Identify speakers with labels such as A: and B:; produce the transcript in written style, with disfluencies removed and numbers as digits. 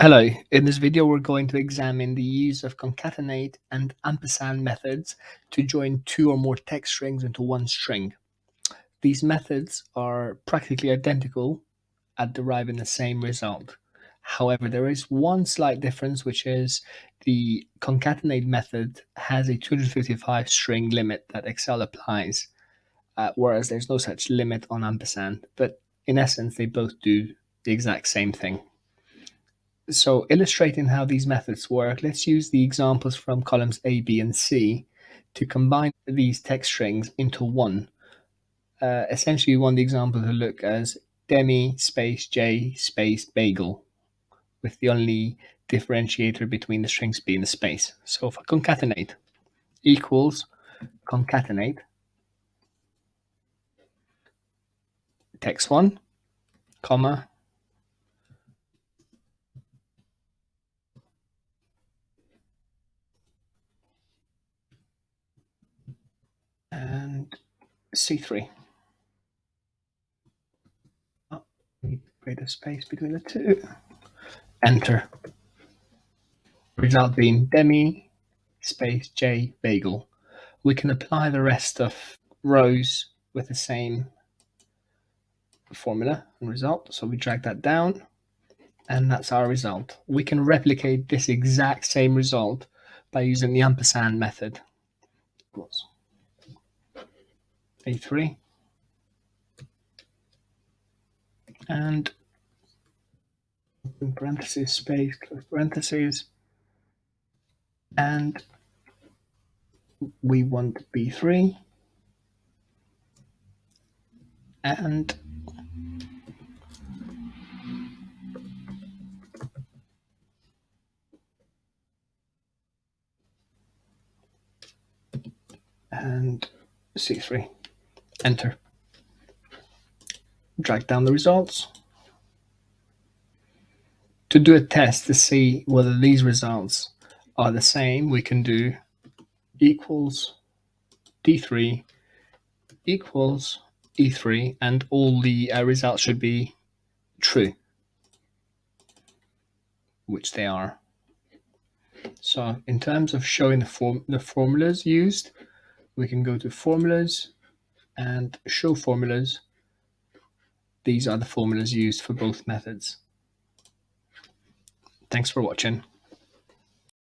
A: Hello, in this video we're going to examine the use of concatenate and ampersand methods to join two or more text strings into one string. These methods are practically identical at deriving the same result. However, there is one slight difference, which is the concatenate method has a 255 string limit that Excel applies, whereas there's no such limit on ampersand, but in essence they both do the exact same thing. So illustrating how these methods work, let's use the examples from columns A, B, and C to combine these text strings into one. Essentially, we want the example to look as demi space J space bagel, with the only differentiator between the strings being the space. So for concatenate equals concatenate text one, comma, and C3. Oh, we need to create a space between the two. Enter. Result being demi space J bagel. We can apply the rest of rows with the same formula and result. So we drag that down and that's our result. We can replicate this exact same result by using the ampersand method. A3 and open parentheses, space, close parentheses, and we want B3 and C3. Enter. Drag down the results. To do a test to see whether these results are the same, we can do equals D3 equals E3, and all the results should be true, which they are. So in terms of showing the formulas used, we can go to formulas and show formulas. These are the formulas used for both methods. Thanks for watching.